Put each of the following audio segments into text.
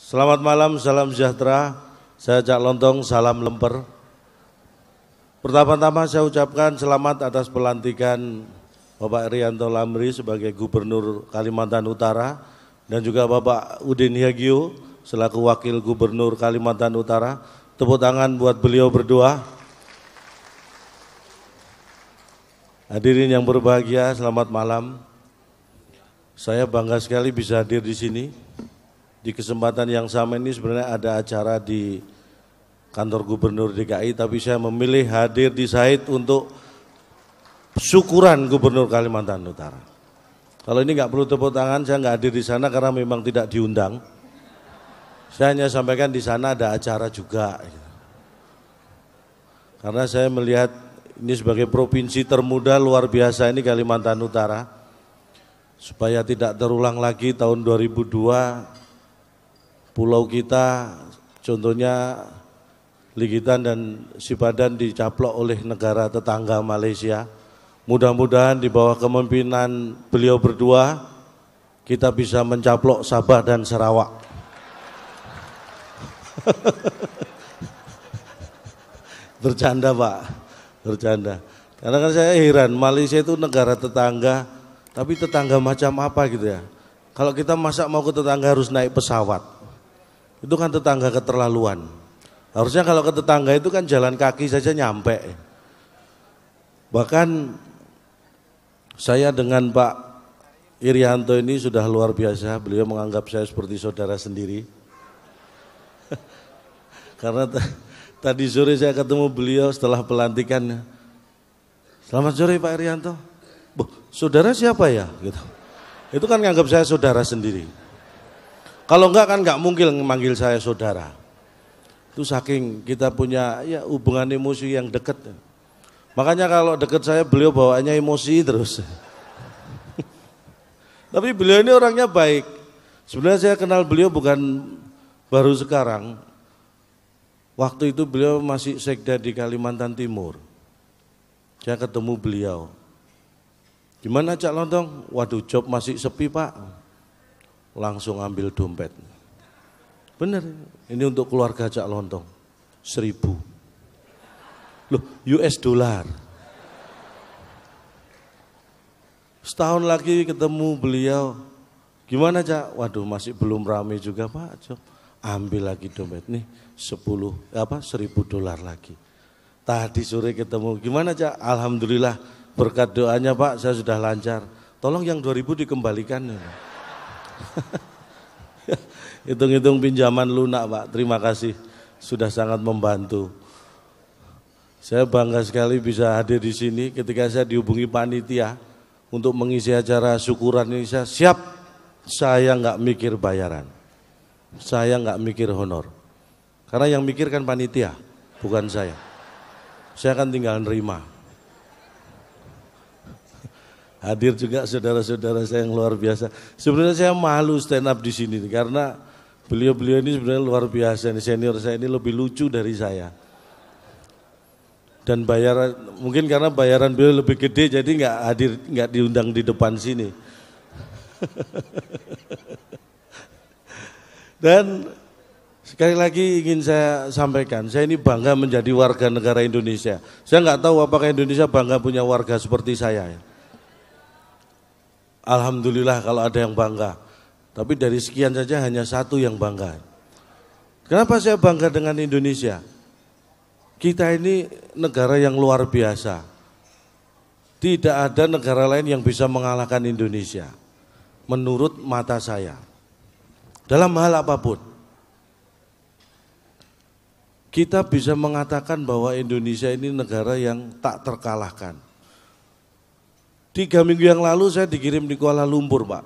Selamat malam, salam sejahtera. Saya Cak Lontong, salam lemper. Pertama-tama saya ucapkan selamat atas pelantikan Bapak Irianto Lamri sebagai Gubernur Kalimantan Utara dan juga Bapak Udin Hyagio selaku Wakil Gubernur Kalimantan Utara. Tepuk tangan buat beliau berdua. Hadirin yang berbahagia, selamat malam. Saya bangga sekali bisa hadir di sini. Di kesempatan yang sama ini sebenarnya ada acara di kantor Gubernur DKI, tapi saya memilih hadir di Said untuk syukuran Gubernur Kalimantan Utara. Kalau ini nggak perlu tepuk tangan, saya nggak hadir di sana karena memang tidak diundang. Saya hanya sampaikan di sana ada acara juga. Karena saya melihat ini sebagai provinsi termuda luar biasa ini Kalimantan Utara. Supaya tidak terulang lagi tahun 2002 pulau kita, contohnya Ligitan dan Sipadan dicaplok oleh negara tetangga Malaysia. Mudah-mudahan di bawah kepemimpinan beliau berdua, kita bisa mencaplok Sabah dan Sarawak. Bercanda Pak, bercanda. Karena kan saya heran, Malaysia itu negara tetangga, tapi tetangga macam apa gitu ya. Kalau kita masa mau ke tetangga harus naik pesawat. Itu kan tetangga keterlaluan. Harusnya kalau ke tetangga itu kan jalan kaki saja nyampe. Bahkan saya dengan Pak Irianto ini sudah luar biasa. Beliau menganggap saya seperti saudara sendiri. Karena tadi sore saya ketemu beliau setelah pelantikan. Selamat sore Pak Irianto. Saudara siapa ya? Gitu. Itu kan menganggap saya saudara sendiri. Kalau enggak kan enggak mungkin memanggil saya saudara. Itu saking kita punya ya hubungan emosi yang dekat. Makanya kalau dekat saya beliau bawaannya emosi terus. Tapi beliau ini orangnya baik. Sebenarnya saya kenal beliau bukan baru sekarang. Waktu itu beliau masih sekda di Kalimantan Timur. Saya ketemu beliau. Gimana Cak Lontong? Waduh, job masih sepi Pak. Langsung ambil dompet. Bener, ini untuk keluarga Cak Lontong. 1.000. Loh, US dollar. Setahun lagi ketemu beliau. Gimana Cak? Waduh, masih belum ramai juga Pak. Job. Ambil lagi dompet nih 1.000 dolar lagi. Tadi sore ketemu. Gimana Cak? Alhamdulillah berkat doanya Pak, saya sudah lancar. Tolong yang 2.000 dikembalikan. Hitung-hitung pinjaman lunak Pak, terima kasih sudah sangat membantu. Saya bangga sekali bisa hadir di sini ketika saya dihubungi panitia untuk mengisi acara syukuran ini. Saya siap, saya nggak mikir bayaran, saya nggak mikir honor, karena yang mikir kan panitia, bukan saya. Saya akan tinggal nerima. Hadir juga saudara-saudara saya yang luar biasa. Sebenarnya saya malu stand up di sini karena beliau-beliau ini sebenarnya luar biasa. Senior saya ini lebih lucu dari saya. Dan bayaran mungkin karena bayaran beliau lebih gede jadi nggak hadir, nggak diundang di depan sini. Dan sekali lagi ingin saya sampaikan, saya ini bangga menjadi warga negara Indonesia. Saya nggak tahu apakah Indonesia bangga punya warga seperti saya. Alhamdulillah kalau ada yang bangga. Tapi dari sekian saja hanya satu yang bangga. Kenapa saya bangga dengan Indonesia? Kita ini negara yang luar biasa. Tidak ada negara lain yang bisa mengalahkan Indonesia. Menurut mata saya. Dalam hal apapun. Kita bisa mengatakan bahwa Indonesia ini negara yang tak terkalahkan. 3 minggu yang lalu saya dikirim di Kuala Lumpur Pak.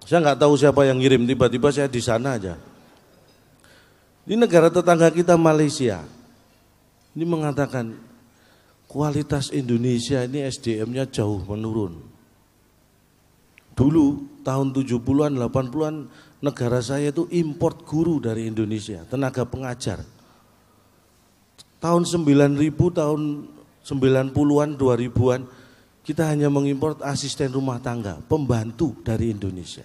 Saya nggak tahu siapa yang ngirim, tiba-tiba saya di sana aja. Ini negara tetangga kita Malaysia. Ini mengatakan kualitas Indonesia ini SDM-nya jauh menurun. Dulu tahun 70-an, 80-an negara saya itu import guru dari Indonesia, tenaga pengajar. Tahun 9000, tahun 90-an, 2000-an kita hanya mengimpor asisten rumah tangga, pembantu dari Indonesia.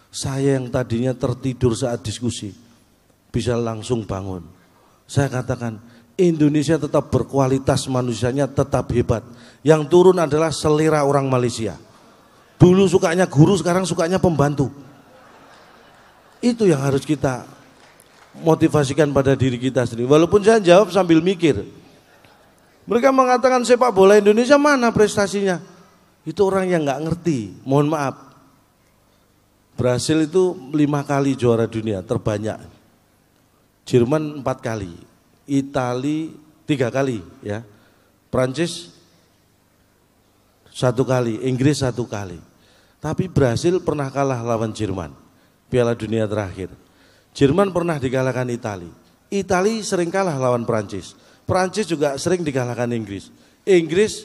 Saya yang tadinya tertidur saat diskusi, bisa langsung bangun. Saya katakan Indonesia tetap berkualitas, manusianya tetap hebat. Yang turun adalah selera orang Malaysia. Dulu sukanya guru, sekarang sukanya pembantu. Itu yang harus kita motivasikan pada diri kita sendiri. Walaupun saya jawab sambil mikir. Mereka mengatakan sepak bola Indonesia mana prestasinya? Itu orang yang nggak ngerti. Mohon maaf. Brasil itu 5 kali juara dunia terbanyak. Jerman 4 kali. Itali 3 kali ya. Prancis 1 kali, Inggris 1 kali. Tapi Brasil pernah kalah lawan Jerman, Piala Dunia terakhir. Jerman pernah dikalahkan Itali. Itali sering kalah lawan Prancis. Prancis juga sering dikalahkan Inggris. Inggris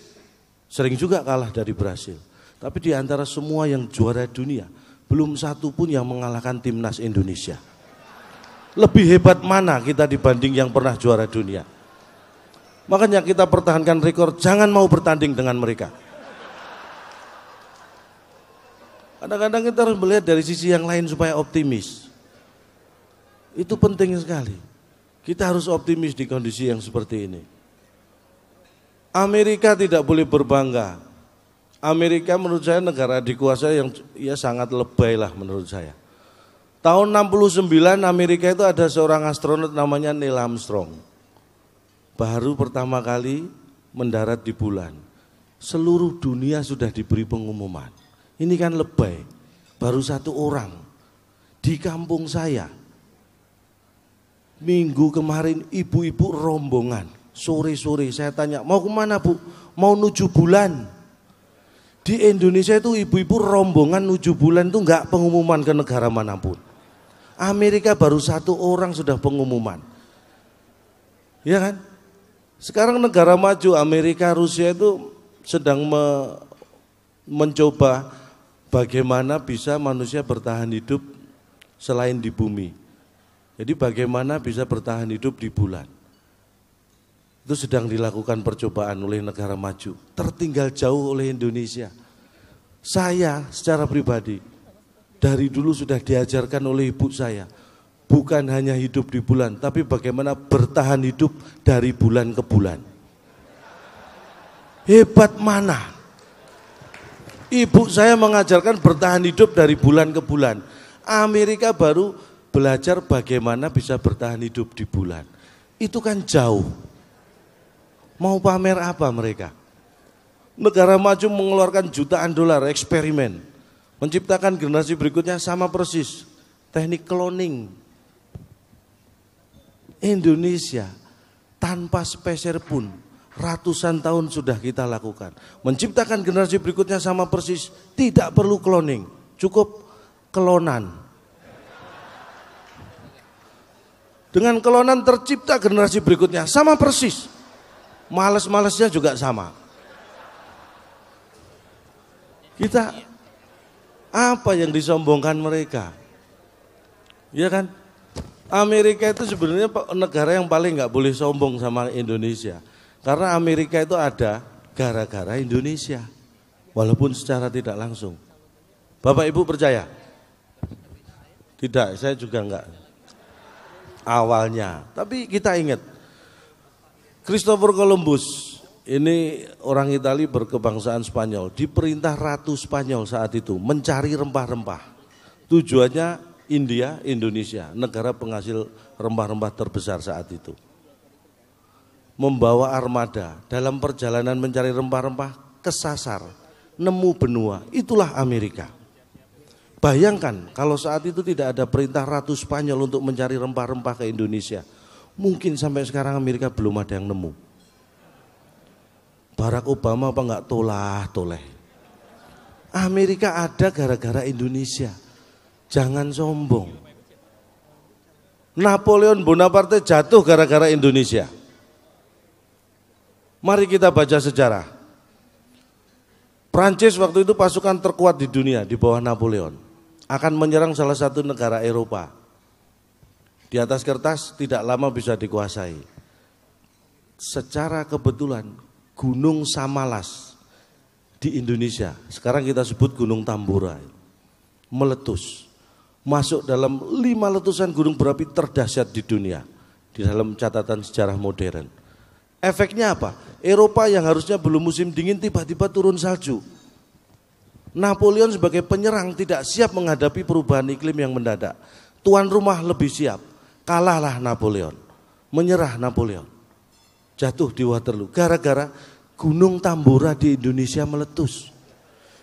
sering juga kalah dari Brasil. Tapi di antara semua yang juara dunia, belum satu pun yang mengalahkan timnas Indonesia. Lebih hebat mana kita dibanding yang pernah juara dunia? Makanya kita pertahankan rekor, jangan mau bertanding dengan mereka. Kadang-kadang kita harus melihat dari sisi yang lain supaya optimis. Itu penting sekali. Kita harus optimis di kondisi yang seperti ini. Amerika tidak boleh berbangga. Amerika menurut saya negara dikuasai yang ya sangat lebay lah menurut saya. Tahun 69 Amerika itu ada seorang astronot namanya Neil Armstrong. Baru pertama kali mendarat di bulan. Seluruh dunia sudah diberi pengumuman. Ini kan lebay, baru 1 orang. Di kampung saya, minggu kemarin ibu-ibu rombongan, sore-sore saya tanya, mau kemana Bu? Mau nuju bulan. Di Indonesia itu ibu-ibu rombongan nuju bulan itu enggak pengumuman ke negara manapun. Amerika baru 1 orang sudah pengumuman. Ya kan? Sekarang negara maju, Amerika, Rusia itu sedang mencoba bagaimana bisa manusia bertahan hidup selain di bumi. Jadi bagaimana bisa bertahan hidup di bulan. Itu sedang dilakukan percobaan oleh negara maju. Tertinggal jauh oleh Indonesia. Saya secara pribadi dari dulu sudah diajarkan oleh ibu saya. Bukan hanya hidup di bulan, tapi bagaimana bertahan hidup dari bulan ke bulan. Hebat mana? Ibu saya mengajarkan bertahan hidup dari bulan ke bulan. Amerika baru belajar bagaimana bisa bertahan hidup di bulan. Itu kan jauh. Mau pamer apa mereka? Negara maju mengeluarkan jutaan dolar eksperimen. Menciptakan generasi berikutnya sama persis. Teknik cloning. Indonesia tanpa speser pun ratusan tahun sudah kita lakukan. Menciptakan generasi berikutnya sama persis, tidak perlu cloning, cukup klonan. Dengan klonan tercipta generasi berikutnya sama persis. Males-malesnya juga sama. Kita apa yang disombongkan mereka? Ya kan? Amerika itu sebenarnya negara yang paling nggak boleh sombong sama Indonesia. Karena Amerika itu ada gara-gara Indonesia, walaupun secara tidak langsung. Bapak Ibu percaya? Tidak, saya juga enggak. Awalnya, tapi kita ingat, Christopher Columbus, ini orang Italia berkebangsaan Spanyol, diperintah Ratu Spanyol saat itu mencari rempah-rempah. Tujuannya India, Indonesia, negara penghasil rempah-rempah terbesar saat itu. Membawa armada dalam perjalanan mencari rempah-rempah kesasar, nemu benua, itulah Amerika. Bayangkan kalau saat itu tidak ada perintah Ratu Spanyol untuk mencari rempah-rempah ke Indonesia, mungkin sampai sekarang Amerika belum ada yang nemu. Barack Obama apa enggak tolah-toleh. Amerika ada gara-gara Indonesia, jangan sombong. Napoleon Bonaparte jatuh gara-gara Indonesia. Mari kita baca sejarah. Prancis waktu itu pasukan terkuat di dunia di bawah Napoleon. Akan menyerang salah satu negara Eropa. Di atas kertas tidak lama bisa dikuasai. Secara kebetulan Gunung Samalas di Indonesia, sekarang kita sebut Gunung Tambora, meletus. masuk dalam 5 letusan gunung berapi terdahsyat di dunia di dalam catatan sejarah modern. Efeknya apa? Eropa yang harusnya belum musim dingin tiba-tiba turun salju. Napoleon sebagai penyerang tidak siap menghadapi perubahan iklim yang mendadak. Tuan rumah lebih siap. Kalahlah Napoleon. Menyerah Napoleon. Jatuh di Waterloo. Gara-gara Gunung Tambora di Indonesia meletus.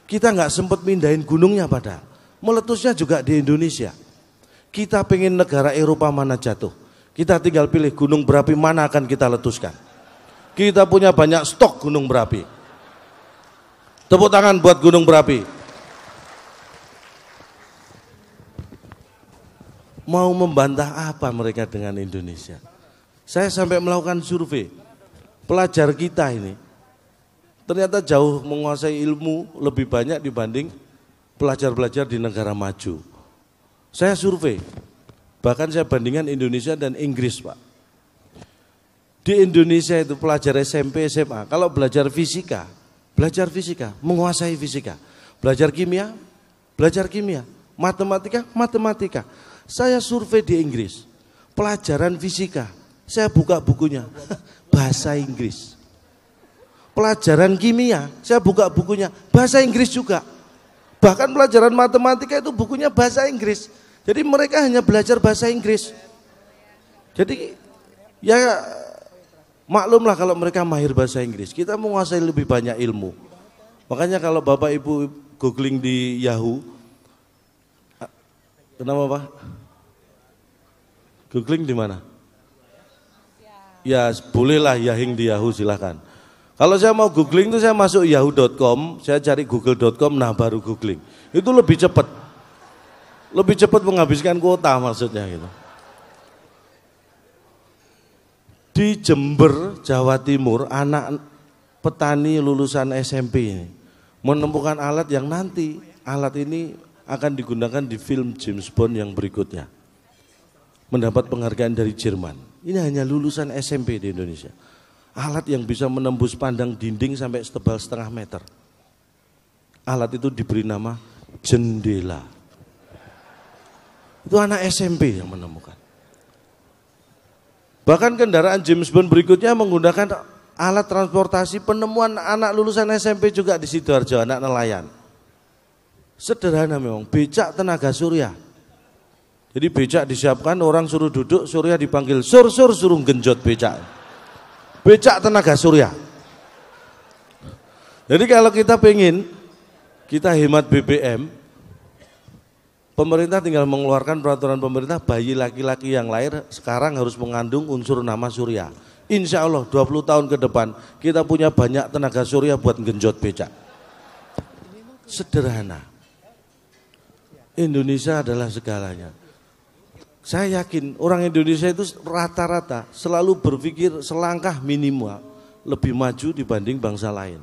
Kita nggak sempat mindahin gunungnya padahal. Meletusnya juga di Indonesia. Kita pengen negara Eropa mana jatuh. Kita tinggal pilih gunung berapi mana akan kita letuskan. Kita punya banyak stok gunung berapi. Tepuk tangan buat gunung berapi. Mau membantah apa mereka dengan Indonesia? Saya sampai melakukan survei. Pelajar kita ini ternyata jauh menguasai ilmu lebih banyak dibanding pelajar-pelajar di negara maju. Saya survei. Bahkan saya bandingkan Indonesia dan Inggris, Pak. Di Indonesia itu pelajar SMP, SMA, kalau belajar fisika, menguasai fisika. Belajar kimia, matematika. Saya survei di Inggris, pelajaran fisika, saya buka bukunya, bahasa Inggris. Pelajaran kimia, saya buka bukunya, bahasa Inggris juga. Bahkan pelajaran matematika itu bukunya bahasa Inggris. Jadi mereka hanya belajar bahasa Inggris. Jadi ya maklumlah kalau mereka mahir bahasa Inggris. Kita menguasai lebih banyak ilmu. Makanya kalau Bapak Ibu googling di Yahoo, kenapa Pak? Googling di mana? Ya bolehlah Yahing di Yahoo silahkan. Kalau saya mau googling itu saya masuk yahoo.com, saya cari google.com, nah baru googling. Itu lebih cepat. Lebih cepat menghabiskan kuota maksudnya gitu. Di Jember, Jawa Timur, anak petani lulusan SMP ini menemukan alat yang nanti alat ini akan digunakan di film James Bond yang berikutnya. Mendapat penghargaan dari Jerman. Ini hanya lulusan SMP di Indonesia. Alat yang bisa menembus pandang dinding sampai setebal setengah meter. Alat itu diberi nama jendela. Itu anak SMP yang menemukan. Bahkan kendaraan James Bond berikutnya menggunakan alat transportasi penemuan anak lulusan SMP juga di Sidoarjo, anak nelayan. Sederhana memang, becak tenaga surya. Jadi becak disiapkan, orang suruh duduk, surya dipanggil, suruh genjot becak. Becak tenaga surya. Jadi kalau kita pengen, kita hemat BBM, pemerintah tinggal mengeluarkan peraturan pemerintah, bayi laki-laki yang lahir sekarang harus mengandung unsur nama surya. Insya Allah 20 tahun ke depan kita punya banyak tenaga surya buat genjot becak. Sederhana. Indonesia adalah segalanya. Saya yakin orang Indonesia itu rata-rata selalu berpikir selangkah minimal lebih maju dibanding bangsa lain.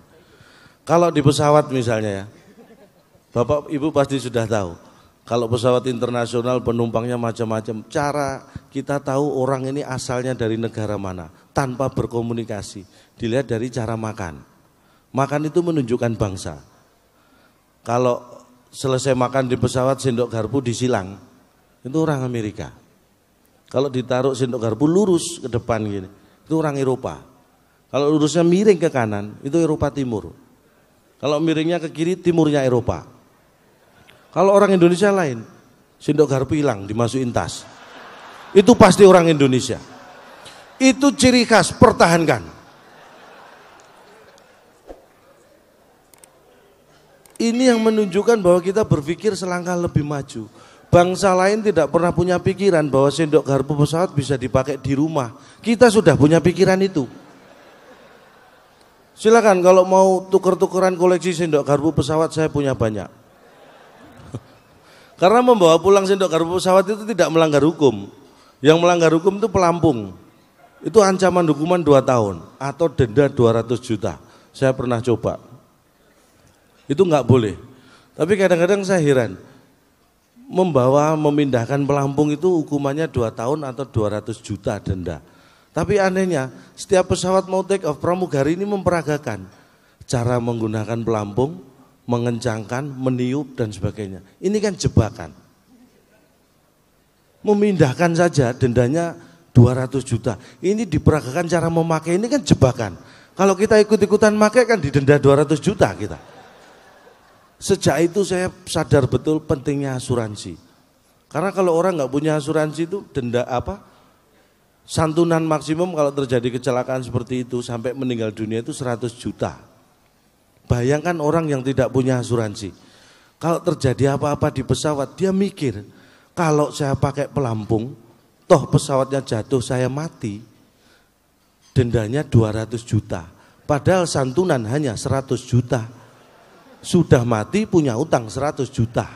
Kalau di pesawat misalnya ya, Bapak Ibu pasti sudah tahu. Kalau pesawat internasional penumpangnya macam-macam, cara kita tahu orang ini asalnya dari negara mana tanpa berkomunikasi, dilihat dari cara makan. Makan itu menunjukkan bangsa. Kalau selesai makan di pesawat sendok garpu disilang, itu orang Amerika. Kalau ditaruh sendok garpu lurus ke depan gini, itu orang Eropa. Kalau lurusnya miring ke kanan, itu Eropa Timur. Kalau miringnya ke kiri, timurnya Eropa. Kalau orang Indonesia lain, sendok garpu hilang, dimasukin tas. Itu pasti orang Indonesia. Itu ciri khas, pertahankan. Ini yang menunjukkan bahwa kita berpikir selangkah lebih maju. Bangsa lain tidak pernah punya pikiran bahwa sendok garpu pesawat bisa dipakai di rumah. Kita sudah punya pikiran itu. Silakan kalau mau tuker-tukeran koleksi sendok garpu pesawat, saya punya banyak. Karena membawa pulang sendok garpu pesawat itu tidak melanggar hukum. Yang melanggar hukum itu pelampung. Itu ancaman hukuman 2 tahun atau denda 200 juta. Saya pernah coba. Itu enggak boleh. Tapi kadang-kadang saya heran. Memindahkan pelampung itu hukumannya 2 tahun atau 200 juta denda. Tapi anehnya, setiap pesawat mau take off, pramugari ini memperagakan cara menggunakan pelampung, mengencangkan, meniup dan sebagainya. Ini kan jebakan. Memindahkan saja dendanya 200 juta. Ini diperagakan cara memakai, ini kan jebakan. Kalau kita ikut-ikutan pakai kan didenda 200 juta kita. Sejak itu saya sadar betul pentingnya asuransi. Karena kalau orang nggak punya asuransi itu denda santunan maksimum kalau terjadi kecelakaan seperti itu sampai meninggal dunia itu 100 juta. Bayangkan orang yang tidak punya asuransi. Kalau terjadi apa-apa di pesawat, dia mikir, kalau saya pakai pelampung, toh pesawatnya jatuh, saya mati, dendanya 200 juta. Padahal santunan hanya 100 juta. Sudah mati punya utang 100 juta.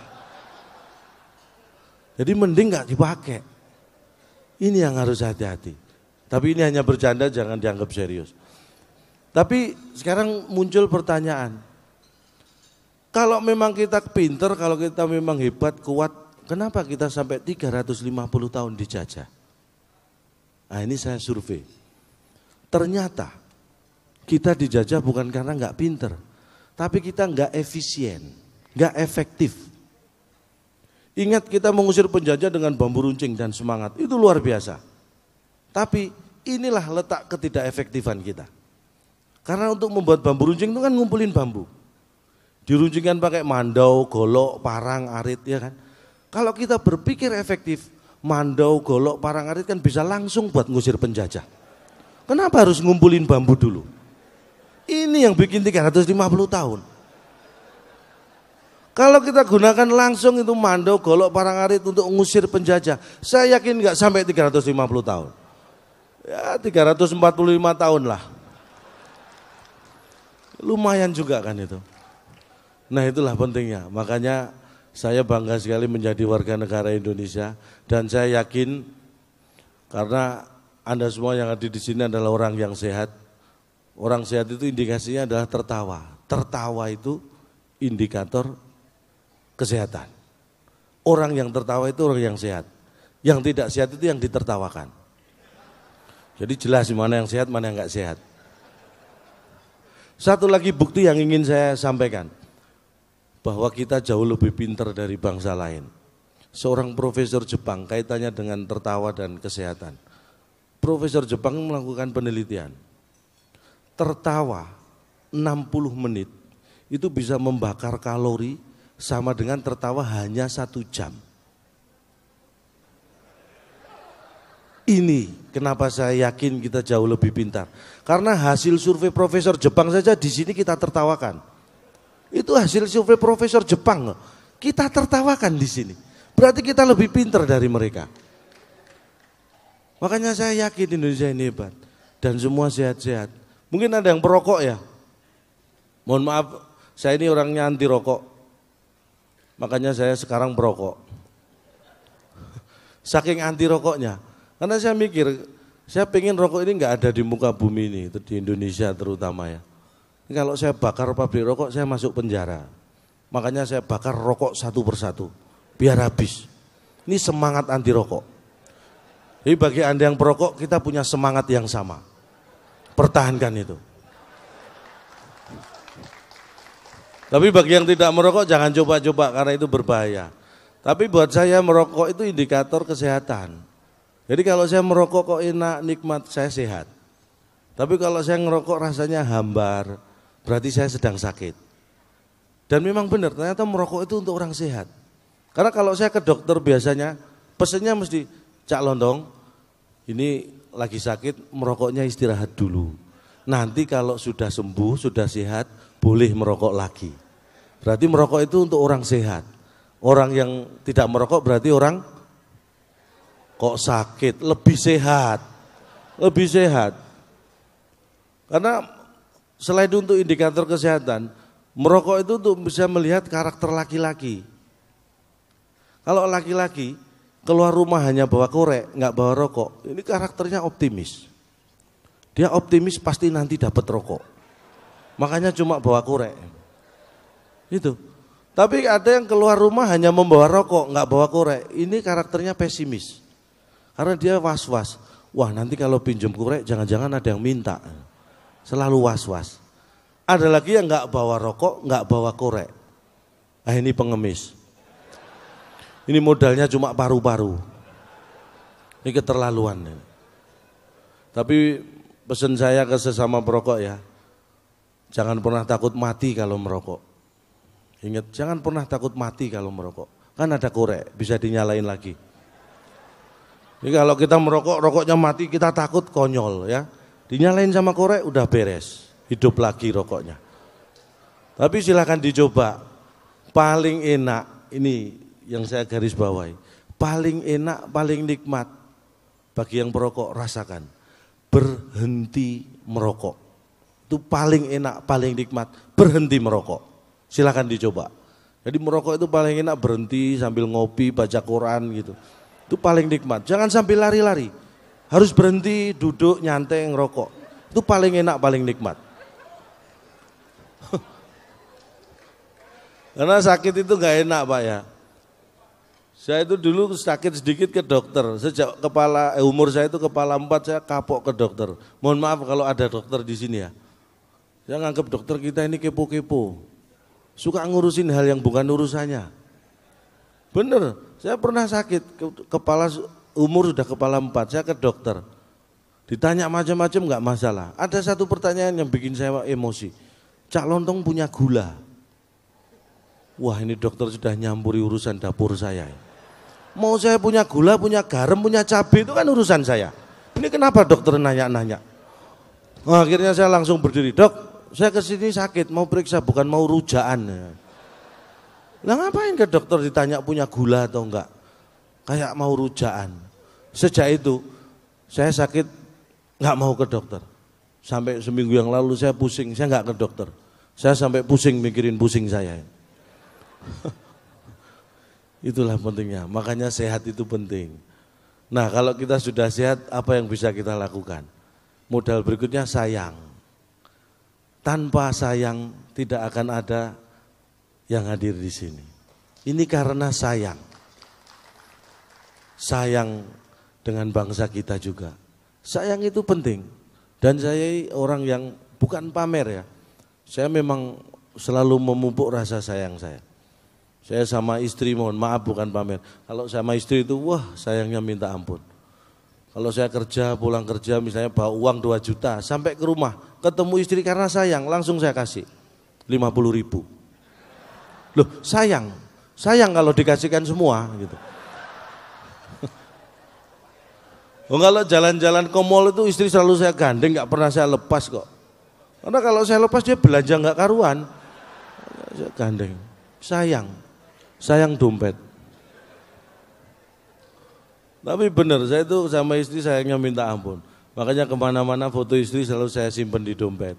Jadi mending nggak dipakai. Ini yang harus hati-hati. Tapi ini hanya bercanda, jangan dianggap serius. Tapi sekarang muncul pertanyaan. Kalau memang kita pinter, kalau kita memang hebat, kuat, kenapa kita sampai 350 tahun dijajah? Nah ini saya survei. Ternyata kita dijajah bukan karena nggak pinter, tapi kita nggak efisien, nggak efektif. Ingat kita mengusir penjajah dengan bambu runcing dan semangat, itu luar biasa. Tapi inilah letak ketidakefektifan kita. Karena untuk membuat bambu runcing itu kan ngumpulin bambu. Diruncingkan pakai mandau, golok, parang, arit, ya kan. Kalau kita berpikir efektif, mandau, golok, parang, arit kan bisa langsung buat ngusir penjajah. Kenapa harus ngumpulin bambu dulu? Ini yang bikin 350 tahun. Kalau kita gunakan langsung itu mandau, golok, parang, arit untuk ngusir penjajah, saya yakin nggak sampai 350 tahun. Ya 345 tahun lah. Lumayan juga kan itu. Nah itulah pentingnya, makanya saya bangga sekali menjadi warga negara Indonesia dan saya yakin karena Anda semua yang ada di sini adalah orang yang sehat. Orang sehat itu indikasinya adalah tertawa. Tertawa itu indikator kesehatan. Orang yang tertawa itu orang yang sehat. Yang tidak sehat itu yang ditertawakan. Jadi jelas mana yang sehat, mana yang enggak sehat. Satu lagi bukti yang ingin saya sampaikan. Bahwa kita jauh lebih pintar dari bangsa lain. Seorang profesor Jepang kaitannya dengan tertawa dan kesehatan. Profesor Jepang melakukan penelitian. Tertawa 60 menit itu bisa membakar kalori sama dengan tertawa hanya 1 jam. Ini kenapa saya yakin kita jauh lebih pintar. Karena hasil survei profesor Jepang saja di sini kita tertawakan. Itu hasil survei profesor Jepang. Kita tertawakan di sini. Berarti kita lebih pintar dari mereka. Makanya saya yakin Indonesia ini hebat. Dan semua sehat-sehat. Mungkin ada yang perokok ya. Mohon maaf, saya ini orangnya anti rokok. Makanya saya sekarang perokok. Saking anti rokoknya. Karena saya mikir, saya pengen rokok ini nggak ada di muka bumi ini. Di Indonesia terutama ya. Kalau saya bakar pabrik rokok, saya masuk penjara. Makanya saya bakar rokok satu persatu, biar habis. Ini semangat anti rokok. Jadi bagi Anda yang perokok, kita punya semangat yang sama. Pertahankan itu. Tapi bagi yang tidak merokok, jangan coba-coba karena itu berbahaya. Tapi buat saya merokok itu indikator kesehatan. Jadi kalau saya merokok kok enak, nikmat, saya sehat. Tapi kalau saya ngerokok rasanya hambar, berarti saya sedang sakit. Dan memang benar, ternyata merokok itu untuk orang sehat. Karena kalau saya ke dokter biasanya, pesennya mesti, Cak Londong, ini lagi sakit, merokoknya istirahat dulu. Nanti kalau sudah sembuh, sudah sehat, boleh merokok lagi. Berarti merokok itu untuk orang sehat. Orang yang tidak merokok berarti orang kok sakit, lebih sehat. Lebih sehat. Karena selain untuk indikator kesehatan, merokok itu untuk bisa melihat karakter laki-laki. Kalau laki-laki keluar rumah hanya bawa korek, nggak bawa rokok, ini karakternya optimis. Dia optimis pasti nanti dapat rokok. Makanya cuma bawa korek. Itu. Tapi ada yang keluar rumah hanya membawa rokok, nggak bawa korek. Ini karakternya pesimis. Karena dia was-was. Wah, nanti kalau pinjam korek jangan-jangan ada yang minta. Selalu was-was. Ada lagi yang nggak bawa rokok, nggak bawa korek. Nah ini pengemis. Ini modalnya cuma paru-paru. Ini keterlaluan. Tapi pesan saya ke sesama perokok ya, jangan pernah takut mati kalau merokok. Ingat, jangan pernah takut mati kalau merokok. Kan ada korek, bisa dinyalain lagi. Ini kalau kita merokok, rokoknya mati, kita takut, konyol ya. Dinyalain sama korek, udah beres, hidup lagi rokoknya. Tapi silakan dicoba. Paling enak, ini yang saya garis bawahi, paling enak, paling nikmat bagi yang perokok, rasakan berhenti merokok. Itu paling enak, paling nikmat, berhenti merokok. Silakan dicoba. Jadi merokok itu paling enak, berhenti sambil ngopi, baca Quran gitu. Itu paling nikmat. Jangan sambil lari-lari. Harus berhenti, duduk, nyantai, ngerokok. Itu paling enak, paling nikmat. Karena sakit itu gak enak Pak ya. Saya itu dulu sakit sedikit ke dokter. Sejak umur saya itu kepala 4 saya kapok ke dokter. Mohon maaf kalau ada dokter di sini ya. Saya nganggap dokter kita ini kepo-kepo. Suka ngurusin hal yang bukan urusannya. Bener, saya pernah sakit umur sudah kepala 4, saya ke dokter. Ditanya macam-macam nggak masalah. Ada satu pertanyaan yang bikin saya emosi. Cak Lontong punya gula. Wah, ini dokter sudah nyampuri urusan dapur saya. Mau saya punya gula, punya garam, punya cabai itu kan urusan saya. Ini kenapa dokter nanya-nanya? Nah, akhirnya saya langsung berdiri, Dok, saya kesini sakit, mau periksa bukan mau rujaan. Lah ngapain ke dokter ditanya punya gula atau enggak? Kayak mau rujaan. Sejak itu saya sakit enggak mau ke dokter. Sampai seminggu yang lalu saya pusing, saya enggak ke dokter. Saya sampai pusing mikirin pusing saya. Itulah pentingnya, makanya sehat itu penting. Nah kalau kita sudah sehat, apa yang bisa kita lakukan? Modal berikutnya sayang. Tanpa sayang tidak akan ada yang hadir di sini. Ini karena sayang. Sayang dengan bangsa kita juga. Sayang itu penting. Dan saya orang yang bukan pamer ya. Saya memang selalu memupuk rasa sayang saya. Saya sama istri, mohon maaf bukan pamer. Kalau sama istri itu wah sayangnya minta ampun. Kalau saya kerja, pulang kerja misalnya bawa uang 2 juta, sampai ke rumah ketemu istri karena sayang, langsung saya kasih 50.000. Loh sayang kalau dikasihkan semua gitu. Oh, kalau jalan-jalan ke mall itu istri selalu saya gandeng, gak pernah saya lepas kok. Karena kalau saya lepas dia belanja gak karuan, saya gandeng. Sayang dompet. Tapi benar, saya itu sama istri sayangnya minta ampun. Makanya kemana-mana foto istri selalu saya simpen di dompet.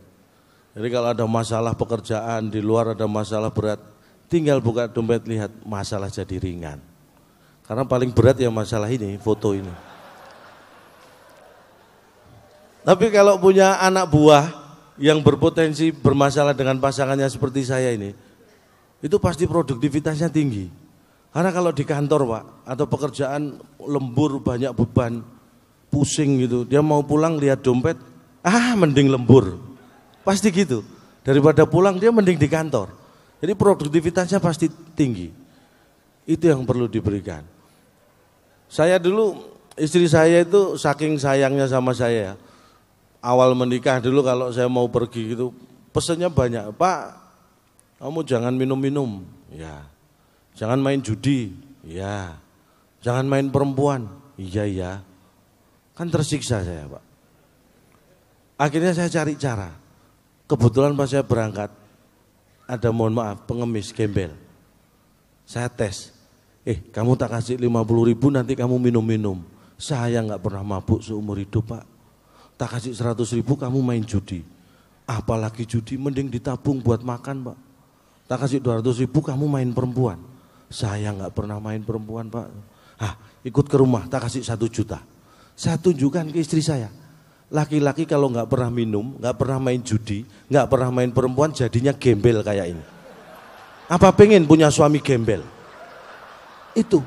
Jadi kalau ada masalah pekerjaan, di luar ada masalah berat, tinggal buka dompet lihat, masalah jadi ringan. Karena paling berat ya masalah ini, foto ini. Tapi kalau punya anak buah yang berpotensi bermasalah dengan pasangannya seperti saya ini, itu pasti produktivitasnya tinggi. Karena kalau di kantor Pak, atau pekerjaan lembur banyak beban, pusing gitu, dia mau pulang lihat dompet, mending lembur. Pasti gitu, daripada pulang dia mending di kantor. Jadi produktivitasnya pasti tinggi. Itu yang perlu diberikan. Saya dulu, istri saya itu saking sayangnya sama saya, awal menikah dulu kalau saya mau pergi gitu, pesannya banyak, Pak, kamu jangan minum-minum, ya. Jangan main judi, ya. Jangan main perempuan, iya. Kan tersiksa saya Pak. Akhirnya saya cari cara. Kebetulan pas saya berangkat, ada mohon maaf pengemis gembel. Saya tes, kamu tak kasih 50.000 nanti kamu minum-minum. Saya nggak pernah mabuk seumur hidup Pak. Tak kasih 100.000 kamu main judi. Apalagi judi mending ditabung buat makan Pak. Tak kasih 200.000 kamu main perempuan. Saya nggak pernah main perempuan Pak. Ikut ke rumah tak kasih 1 juta. Saya tunjukkan ke istri saya. Laki-laki kalau nggak pernah minum, nggak pernah main judi, nggak pernah main perempuan jadinya gembel kayak ini. Apa pengen punya suami gembel? Itu.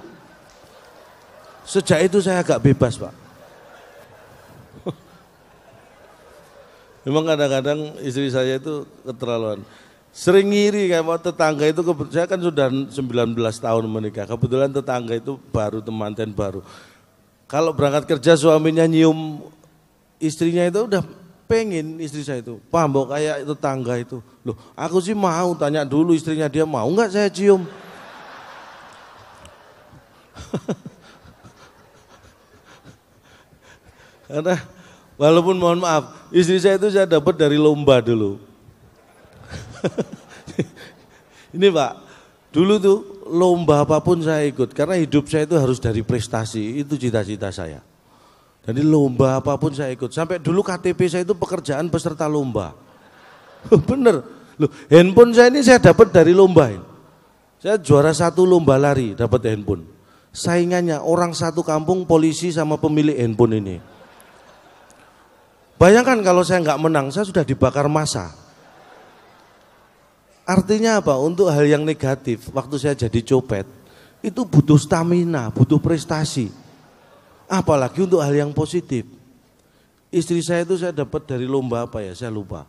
Sejak itu saya agak bebas Pak. Memang kadang-kadang istri saya itu keterlaluan. Sering ngiri kayak tetangga itu, saya kan sudah 19 tahun menikah, kebetulan tetangga itu baru temanten baru. Kalau berangkat kerja suaminya nyium istrinya itu udah pengen istri saya itu. Pak mbok kayak itu tangga itu. Loh aku sih mau, tanya dulu istrinya dia mau nggak saya cium. Karena walaupun mohon maaf, istri saya itu saya dapat dari lomba dulu. Ini Pak, dulu tuh lomba apapun saya ikut, karena hidup saya itu harus dari prestasi, itu cita-cita saya. Jadi lomba apapun saya ikut, sampai dulu KTP saya itu pekerjaan peserta lomba. Bener, loh, handphone saya ini saya dapat dari lomba ini. Saya juara 1 lomba lari, dapat handphone. Saingannya orang satu kampung, polisi sama pemilik handphone ini. Bayangkan kalau saya nggak menang, saya sudah dibakar massa. Artinya apa? Untuk hal yang negatif, waktu saya jadi copet, itu butuh stamina, butuh prestasi. Apalagi untuk hal yang positif. Istri saya itu saya dapat dari lomba apa ya, saya lupa.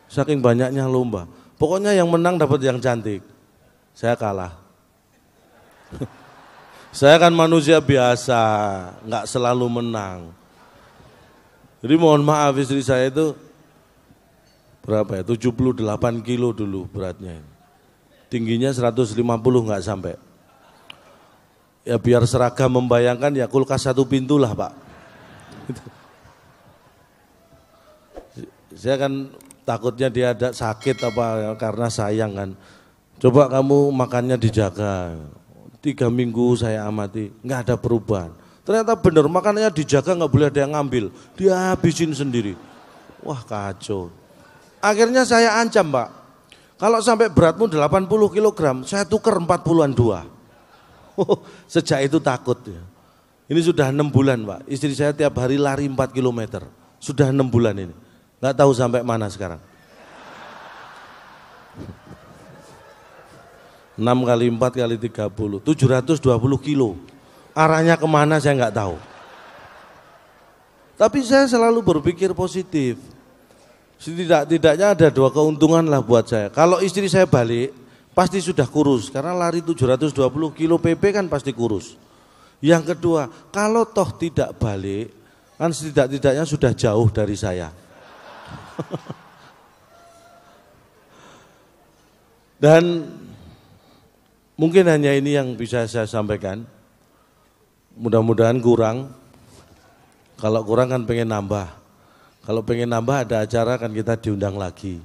Saking banyaknya lomba. Pokoknya yang menang dapat yang cantik. Saya kalah. Saya kan manusia biasa, nggak selalu menang. Jadi mohon maaf istri saya itu berapa ya, 78 kilo dulu beratnya. Tingginya 150 nggak sampai. Ya biar seragam membayangkan ya kulkas 1 pintu lah Pak. Saya kan takutnya dia ada sakit apa ya, karena sayang kan. Coba kamu makannya dijaga. 3 minggu saya amati, nggak ada perubahan. Ternyata benar makanannya dijaga, nggak boleh ada yang ngambil, dia habisin sendiri. Wah kacau. Akhirnya saya ancam Pak, kalau sampai beratmu 80 kg, saya tuker 40-an 2. Sejak itu takut ya. Ini sudah 6 bulan Pak, istri saya tiap hari lari 4 km. Sudah 6 bulan ini, nggak tahu sampai mana sekarang. 6 kali 4 kali 30, 720 kilo. Arahnya kemana saya nggak tahu. Tapi saya selalu berpikir positif. Setidaknya ada 2 keuntungan lah buat saya. Kalau istri saya balik, pasti sudah kurus. Karena lari 720 kilo PP kan pasti kurus. Yang kedua, kalau toh tidak balik, kan setidaknya sudah jauh dari saya. Dan mungkin hanya ini yang bisa saya sampaikan. Mudah-mudahan kurang. Kalau kurang kan pengen nambah. Kalau pengen nambah ada acara kan kita diundang lagi.